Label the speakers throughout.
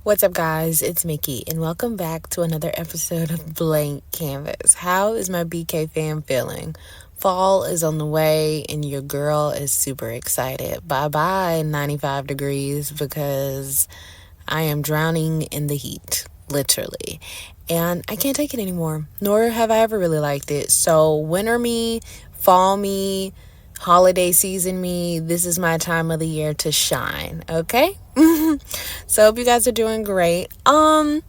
Speaker 1: What's up, guys? It's Mickey, and welcome back to another episode of Blank Canvas. How is my BK fam feeling? Fall is on the way, and your girl is super excited. Bye bye, 95 degrees, because I am drowning in the heat, literally. And I can't take it anymore, nor have I ever really liked it. So, winter me, fall me, holiday season me, this is my time of the year to shine, okay? So hope you guys are doing great. I'm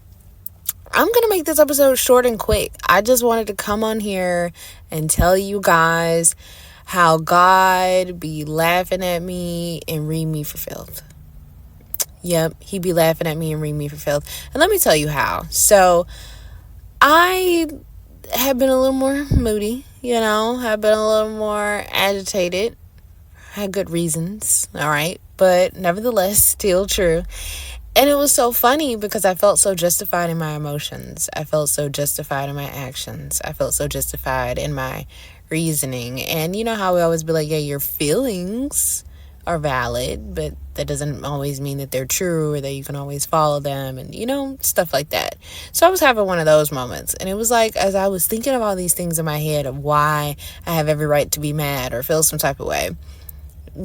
Speaker 1: gonna make this episode short and quick. I just wanted to come on here and tell you guys how God be laughing at me and read me for filth. Yep, he be laughing at me and read me for filth. And let me tell you how. So I have been a little more moody, have been a little more agitated. Had good reasons, all right, but nevertheless, still true. And it was so funny because I felt so justified in my emotions. I felt so justified in my actions. I felt so justified in my reasoning. And you know how we always be like, yeah, your feelings are valid, but that doesn't always mean that they're true or that you can always follow them and, stuff like that. So I was having one of those moments. And it was like, as I was thinking of all these things in my head of why I have every right to be mad or feel some type of way,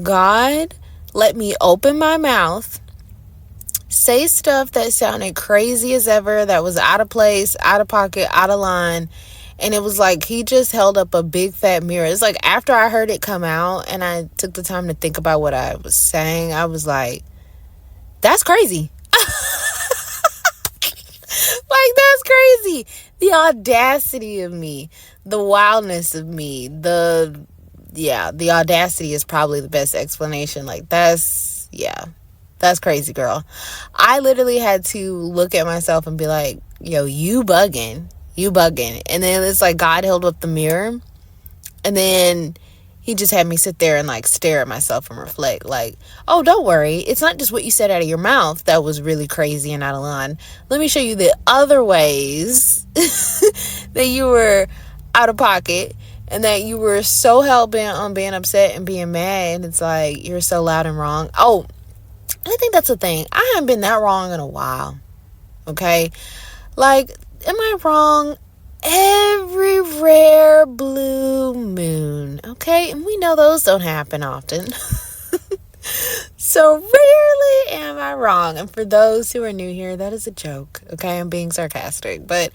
Speaker 1: God let me open my mouth, say stuff that sounded crazy as ever, that was out of place, out of pocket, out of line. And it was like he just held up a big fat mirror. It's like after I heard it come out and I took the time to think about what I was saying, I was like, that's crazy. Like, that's crazy. The audacity of me, the wildness of me, the audacity is probably the best explanation. Like, that's crazy, girl. I literally had to look at myself and be like, yo, you bugging. And then it's like God held up the mirror, and then he just had me sit there and like stare at myself and reflect like, oh, don't worry, it's not just what you said out of your mouth that was really crazy and out of line. Let me show you the other ways that you were out of pocket and that you were so hell-bent on being upset and being mad. And it's like, you're so loud and wrong. Oh, I think that's the thing. I haven't been that wrong in a while. Okay? Like, am I wrong? Every rare blue moon. Okay? And we know those don't happen often. So rarely am I wrong. And for those who are new here, that is a joke. Okay? I'm being sarcastic. But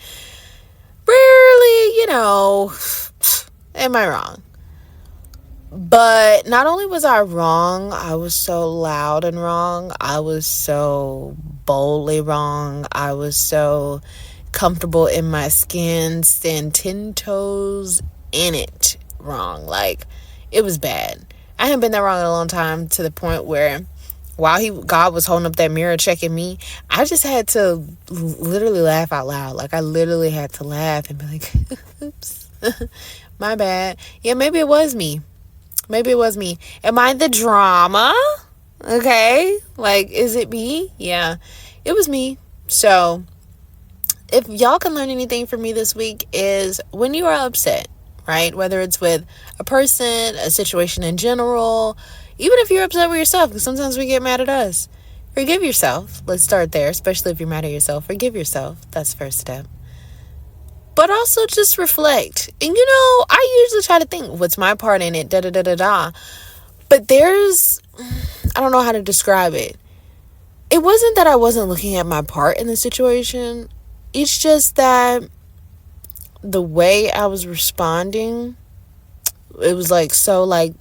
Speaker 1: rarely, am I wrong? But not only was I wrong, I was so loud and wrong. I was so boldly wrong. I was so comfortable in my skin, stand 10 toes in it wrong. Like, it was bad. I hadn't been that wrong in a long time, to the point where while God was holding up that mirror checking me, I just had to literally laugh out loud. Like, I literally had to laugh and be like, oops, my bad. Yeah, maybe it was me. Am I the drama? Okay. Like, is it me? Yeah, it was me. So if y'all can learn anything from me this week, is when you are upset, right? Whether it's with a person, a situation in general, even if you're upset with yourself, because sometimes we get mad at us. Forgive yourself. Let's start there, especially if you're mad at yourself. Forgive yourself. That's the first step. But also just reflect. And I usually try to think, what's my part in it? Da-da-da-da-da. But I don't know how to describe it. It wasn't that I wasn't looking at my part in the situation. It's just that the way I was responding, it was like, so like,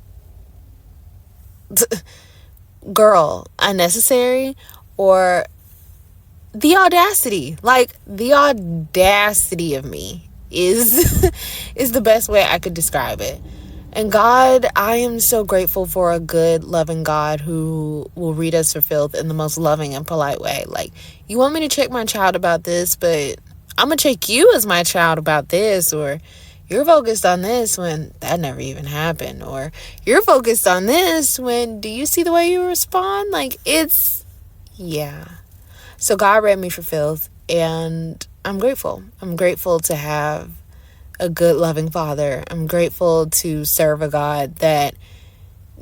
Speaker 1: girl, unnecessary, or the audacity of me is is the best way I could describe it. And God, I am so grateful for a good, loving God who will read us for filth in the most loving and polite way. Like, you want me to check my child about this, but I'm gonna check you as my child about this, or you're focused on this when that never even happened, or you're focused on this when, do you see the way you respond? Like, yeah. So God read me for filth, and I'm grateful. I'm grateful to have a good, loving Father. I'm grateful to serve a God that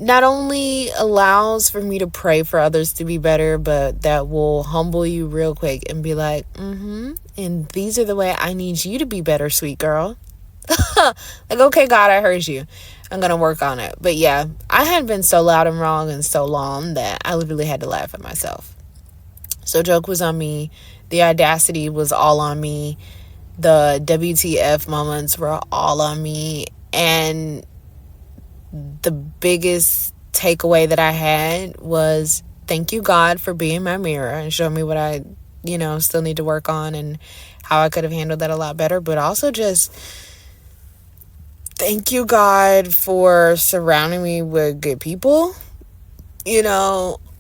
Speaker 1: not only allows for me to pray for others to be better, but that will humble you real quick and be like, and these are the way I need you to be better, sweet girl. Like, okay, God, I heard you. I'm going to work on it. But yeah, I hadn't been so loud and wrong in so long that I literally had to laugh at myself. So joke was on me. The audacity was all on me. The WTF moments were all on me. And the biggest takeaway that I had was, thank you, God, for being my mirror and showing me what I, still need to work on and how I could have handled that a lot better. But also just thank you, God, for surrounding me with good people,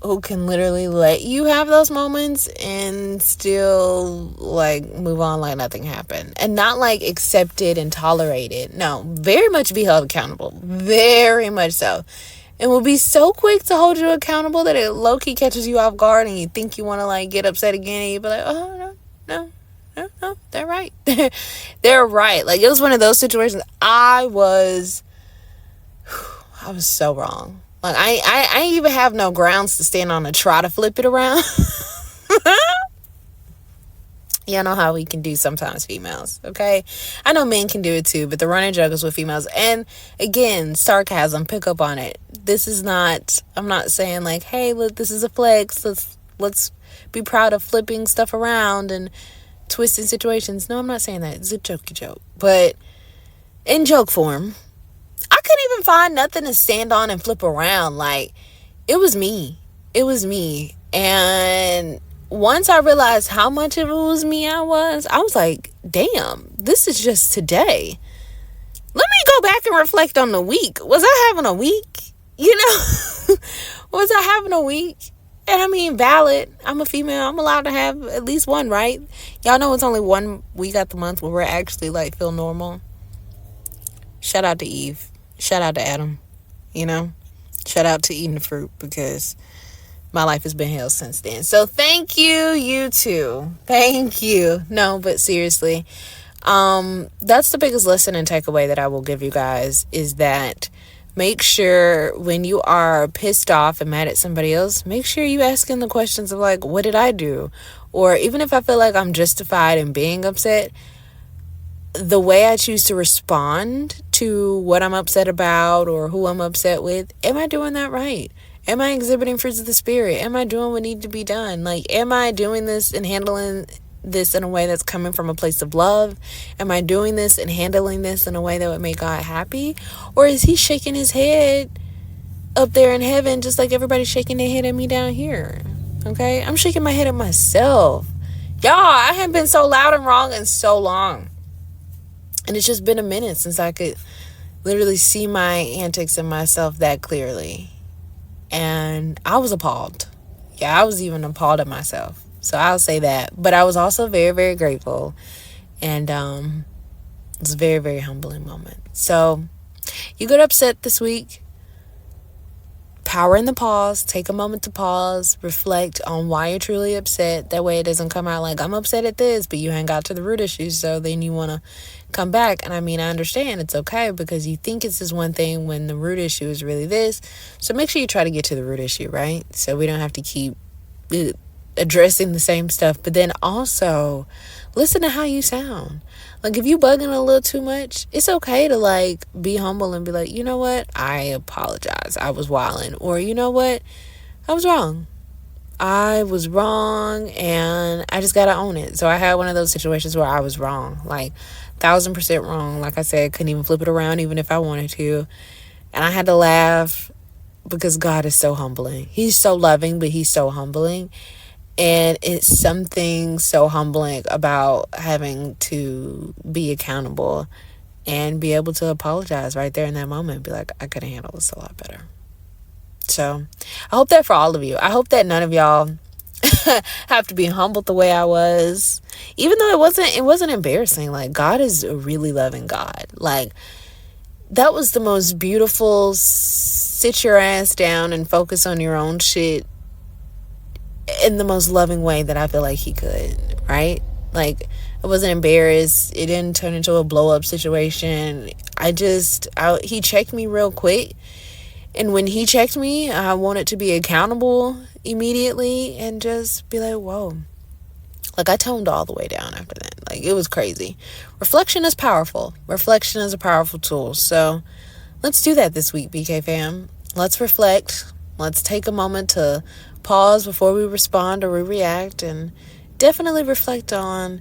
Speaker 1: who can literally let you have those moments and still move on like nothing happened, and not accept it and tolerate it. No, very much be held accountable, very much so, and will be so quick to hold you accountable that it low-key catches you off guard and you think you want to get upset again, and you be like, oh no, they're right. They're right. It was one of those situations. I was so wrong. I even have no grounds to stand on to try to flip it around. Y'all know how we can do sometimes, females, okay? I know men can do it too, but the running joke is with females. And again, sarcasm, pick up on it. This is not, I'm not saying hey, look, this is a flex. Let's be proud of flipping stuff around and twisting situations. No, I'm not saying that. It's a jokey joke. But in joke form, I couldn't even find nothing to stand on and flip around. It was me. It was me. And once I realized how much of it was me I was like, damn, this is just today. Let me go back and reflect on the week. Was I having a week? Was I having a week? And I mean, valid. I'm a female. I'm allowed to have at least one, right? Y'all know it's only 1 week out the month where we're actually feel normal. Shout out to Eve. Shout out to Adam. Shout out to eating the fruit, because my life has been hell since then. So thank you, you two. Thank you. No, but seriously, that's the biggest lesson and takeaway that I will give you guys, is that make sure when you are pissed off and mad at somebody else, make sure you asking the questions of what did I do? Or even if I feel like I'm justified in being upset, the way I choose to respond to what I'm upset about or who I'm upset with, am I doing that right? Am I exhibiting fruits of the spirit? Am I doing what needs to be done? Am I doing this and handling this in a way that's coming from a place of love? Am I doing this and handling this in a way that would make God happy? Or is he shaking his head up there in heaven just like everybody's shaking their head at me down here? Okay? I'm shaking my head at myself. Y'all, I haven't been so loud and wrong in so long. And it's just been a minute since I could literally see my antics in myself that clearly. And I was appalled. Yeah, I was even appalled at myself. So I'll say that. But I was also very, very grateful. And it was a very, very humbling moment. So you got upset this week. Power in the pause. Take a moment to pause. Reflect on why you're truly upset. That way it doesn't come out I'm upset at this, but you ain't got to the root issue. So then you want to come back. And I mean, I understand it's okay because you think it's this one thing when the root issue is really this. So make sure you try to get to the root issue, right? So we don't have to keep addressing the same stuff. But then also listen to how you sound. If you bugging a little too much, it's okay to be humble and be like, you know what? I apologize. I was wilding. Or you know what? I was wrong. I was wrong and I just got to own it. So I had one of those situations where I was wrong. 1,000% wrong. Like I said, couldn't even flip it around even if I wanted to. And I had to laugh because God is so humbling. He's so loving, but he's so humbling. And it's something so humbling about having to be accountable and be able to apologize right there in that moment. Be like, I could have handled this a lot better. So I hope that for all of you. I hope that none of y'all have to be humbled the way I was. Even though it wasn't embarrassing. God is a really loving God. That was the most beautiful sit your ass down and focus on your own shit in the most loving way that I feel like he could, right? I wasn't embarrassed. It didn't turn into a blow up situation. He checked me real quick And when he checked me, I wanted to be accountable immediately and just be like, whoa. Like, I toned all the way down after that. Like, it was crazy. Reflection is powerful. Reflection is a powerful tool. So let's do that this week, BK fam. Let's reflect. Let's take a moment to pause before we respond or we react, and definitely reflect on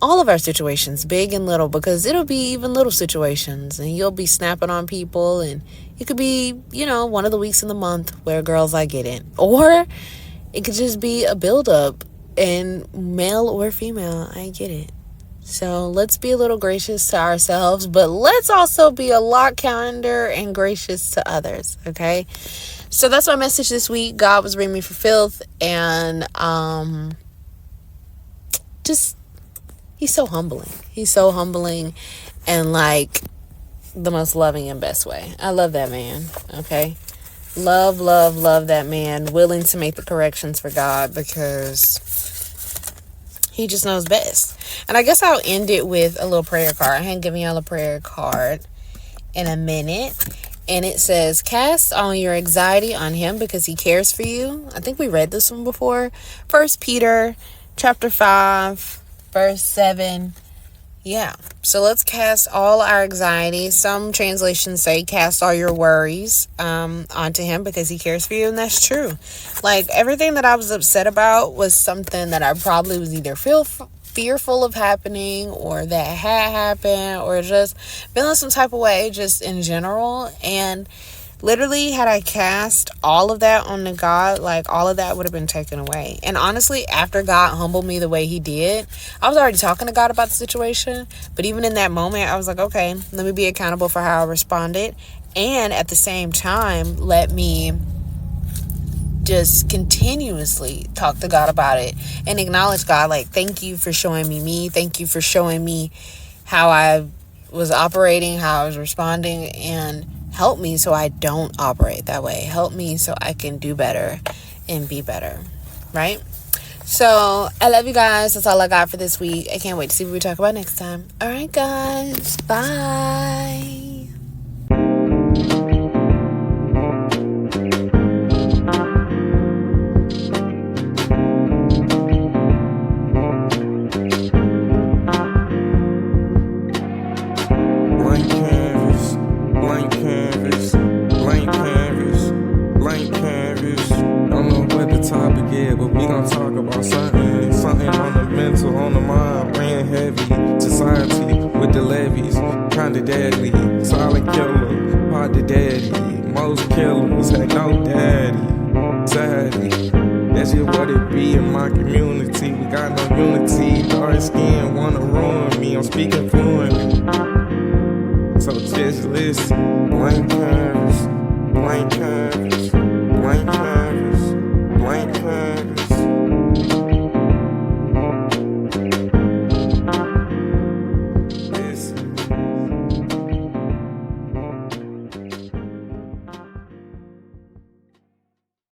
Speaker 1: all of our situations, big and little, because it'll be even little situations and you'll be snapping on people, and it could be, one of the weeks in the month where girls, I get it. Or it could just be a buildup, and male or female, I get it. So let's be a little gracious to ourselves, but let's also be a lot kinder and gracious to others, okay? So that's my message this week. God was bringing me for filth, and just, he's so humbling. He's so humbling, and like the most loving and best way. I love that man, okay? Love that man, willing to make the corrections for God, because he just knows best. And I guess I'll end it with a little prayer card. I hadn't given y'all a prayer card in a minute. And it says, cast all your anxiety on him because he cares for you. I think we read this one before. 1 Peter chapter 5, verse 7. Yeah. So let's cast all our anxiety. Some translations say cast all your worries onto him because he cares for you. And that's true. Like, everything that I was upset about was something that I probably was either fearful of happening, or that had happened, or just feeling some type of way just in general. And literally, had I cast all of that onto God, like, all of that would have been taken away. And honestly, after God humbled me the way he did, I was already talking to God about the situation. But even in that moment, I was like, okay, let me be accountable for how I responded. And at the same time, let me just continuously talk to God about it and acknowledge God. Like, thank you for showing me. Thank you for showing me how I was operating, how I was responding, and help me so I don't operate that way. Help me so I can do better and be better, right? So I love you guys. That's all I got for this week. I can't wait to see what we talk about next time. All right, guys. Bye.
Speaker 2: Topic, yeah, but we gon' talk about something on the mental, on the mind, weighing heavy. Society with the levies, kinda deadly. Silent killer, hard to daddy. Most killers had no daddy. Sadly, that's just what it be in my community. We got no unity. Dark skin wanna ruin me. I'm speaking fluently, so just listen. Blank canvas, blank canvas.